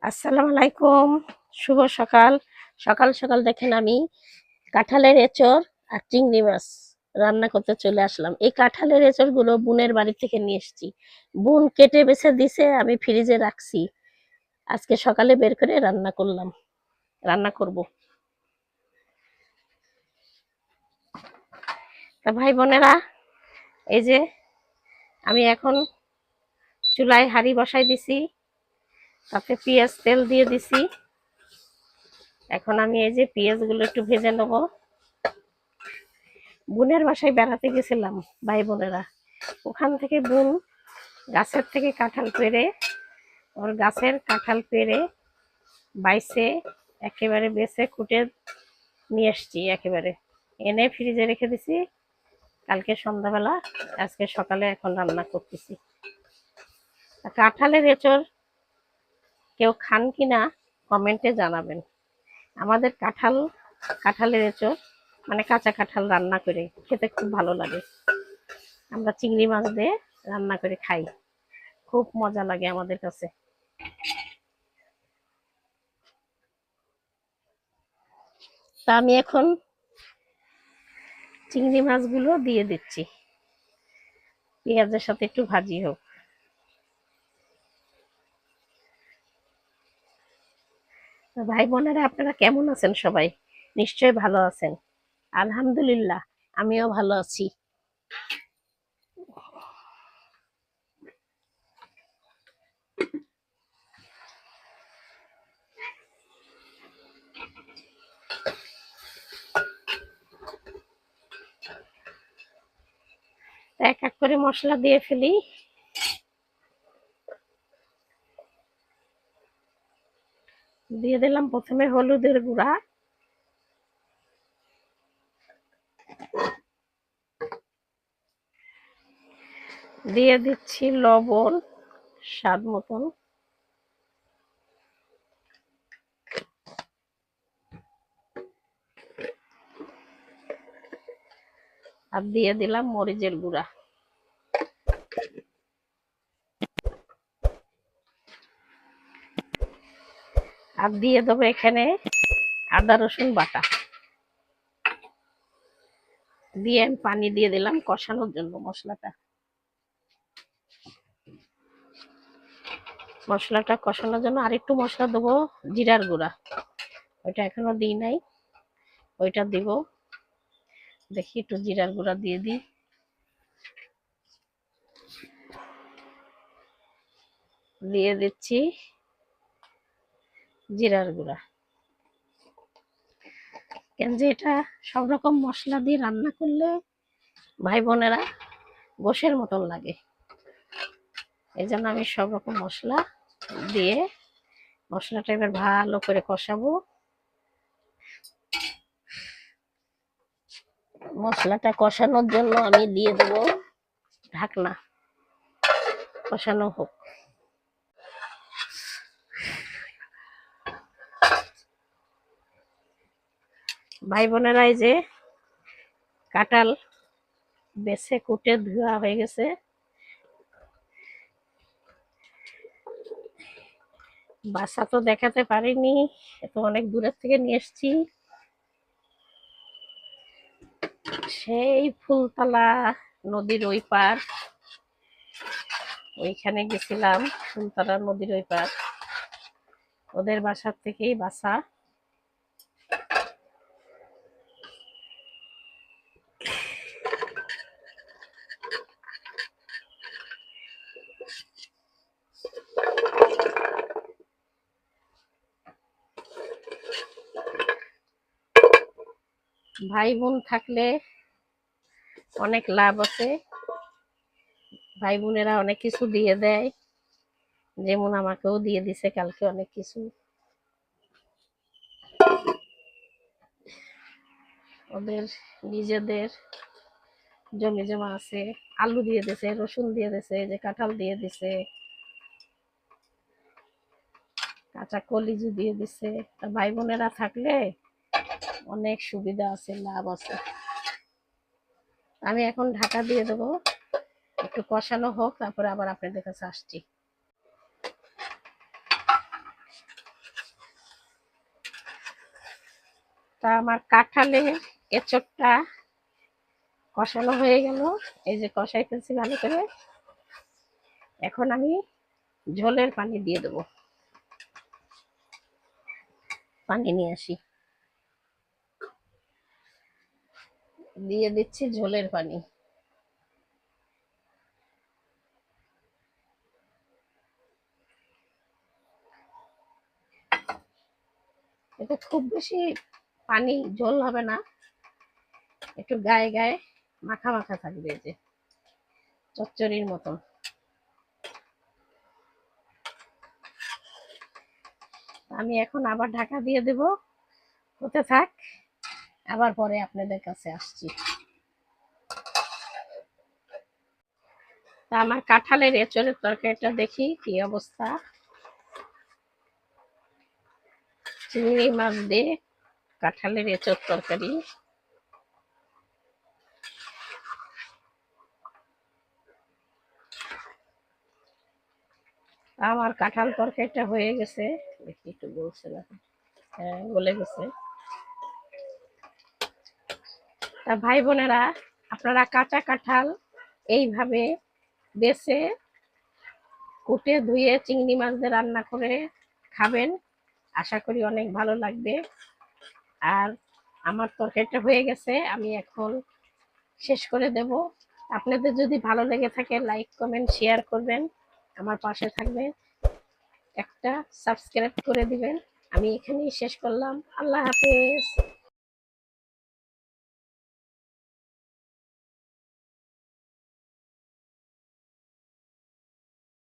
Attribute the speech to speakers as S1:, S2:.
S1: আসসালামু আলাইকুম। শুভ সকাল। সকাল সকাল দেখেন আমি কাঁঠালের এঁচড় আর চিংড়ি মাছ রান্না করতে চলে আসলাম। এই কাঁঠালের এঁচড়গুলো বোনের বাড়ি থেকে নিয়ে এসেছি। বোন কেটে বেছে দিছে, আমি ফ্রিজে রাখছি। আজকে সকালে বের করে রান্না করব। তা ভাই বোনেরা, এই যে আমি এখন চুলায় হাঁড়ি বসাই দিছি, তাতে পেঁয়াজ তেল দিয়ে দিছি। এখন আমি এই যে পেঁয়াজগুলো একটু ভেজে নেবো। বোনের বাসায় বেড়াতে গেছিলাম ভাই বোনেরা, ওখান থেকে বোন গাছের থেকে কাঁঠাল পেড়ে, ওর গাছের কাঁঠাল পেড়ে বাইছে একেবারে বেছে কুটে নিয়ে এসছি, একেবারে এনে ফ্রিজে রেখে দিছি। কালকে সন্ধ্যাবেলা, আজকে সকালে এখন রান্না করতেছি। কাঁঠালের এঁচড় কেউ খান কিনা কমেন্টে জানাবেন। আমাদের কাঁঠালের এঁচড় মানে কাঁচা কাঁঠাল রান্না করে খেতে খুব ভালো লাগে। আমরা চিংড়ি মাছ দিয়ে রান্না করে খাই, খুব মজা লাগে আমাদের কাছে। তা আমি এখন চিংড়ি মাছগুলো দিয়ে দিচ্ছি, পেঁয়াজের সাথে একটু ভাজি হোক। ভাই বোনেরা, আপনারা কেমন আছেন? সবাই নিশ্চয়ই ভালো আছেন। আলহামদুলিল্লাহ, আমিও ভালো আছি। এক এক করে মশলা দিয়ে ফেলি। দিয়ে দিলাম প্রথমে হলুদের গুঁড়া, দিয়ে দিচ্ছি লবণ স্বাদ মতন, আর দিয়ে দিলাম মরিচের গুঁড়া। আর দিয়ে দেবো এখানে আদা রসুন বাটা। দিয়ে আমি পানি দিয়ে দিলাম কষানোর জন্য মশলাটা কষানোর জন্য। আর একটু মশলা দেবো, জিরার গুঁড়া, ওইটা এখনো দিই নাই, ওইটা দিব। দেখি একটু জিরার গুঁড়া দিয়ে দিই। দিয়ে দিচ্ছি জিরার গুঁড়া। কেন যে এটা সব রকম মশলা দিয়ে রান্না করলে ভাই বোনেরা গোশের মতন লাগে, এই জন্য আমি সব রকম মশলা দিয়ে মশলাটা এবার ভালো করে কষাবো। মশলাটা কষানোর জন্য আমি দিয়ে দেবো ঢাকনা, কষানো হোক। ভাই বোনেরা, এই যে কাঁঠাল বেছে কুটে ধোয়া হয়ে গেছে। বাসা তো দেখাতে পারিনি, এত অনেক দূরের থেকে নিয়ে এসছি। সেই ফুলতলা নদীর ওই পার, ওইখানে গেছিলাম। ফুলতলা নদীর ওই পার, ওদের বাসার থেকেই বাসা। ভাই বোন থাকলে অনেক লাভ আছে, ভাই বোনেরা অনেক কিছু দিয়ে দেয়, যেমন আমাকেও দিয়ে দিছে কালকে অনেক কিছু। ওদের নিজেদের জমি জমা আছে, আলু দিয়ে দিছে, রসুন দিয়ে দিছে, যে কাঁঠাল দিয়ে দিছে, কাঁচা কলিজু দিয়ে দিছে। ভাই বোনেরা থাকলে অনেক সুবিধা আছে, লাভ আছে। আমি এখন ঢাকা দিয়ে দেবো, একটু কষানো হোক, তারপরে আবার আপনাদের কাছে আসছি। তা আমার কাঁঠালে এঁচোড়টা কষানো হয়ে গেল। এই যে কষাইতেছি ভালো করে। এখন আমি ঝোলের পানি দিয়ে দেবো। পানি নিয়ে আসি, দিয়ে দিচ্ছি ঝোলের পানি। এটা খুব বেশি পানি ঝোল হবে না, একটু গায়ে গায়ে মাখা মাখা থাকবে, এই যে চচ্চড়ির মতন। আমি এখন আবার ঢাকা দিয়ে দেব, হতে থাক, আবার পরে আপনাদের কাছে আসছি। তা আমার কাঁঠালের এঁচড়ের তরকারিটা দেখি কি অবস্থা। চিংড়ি মাছ দিয়ে কাঁঠালের এঁচড় তরকারি। আমার কাঁঠাল তরকারিটা হয়ে গেছে, দেখি একটু বলছে না, হ্যাঁ গলে গেছে। তা ভাই বোনেরা, আপনারা কাঁচা কাঁঠাল এইভাবে বেছে কুটে ধুয়ে চিংড়ি মাছ দিয়ে রান্না করে খাবেন, আশা করি অনেক ভালো লাগবে। আর আমার তরকারিটা হয়ে গেছে, আমি এখন শেষ করে দেব। আপনাদের যদি ভালো লেগে থাকে লাইক কমেন্ট শেয়ার করবেন, আমার পাশে থাকবেন, একটা সাবস্ক্রাইব করে দিবেন। আমি এখানেই শেষ করলাম। আল্লাহ হাফেজ।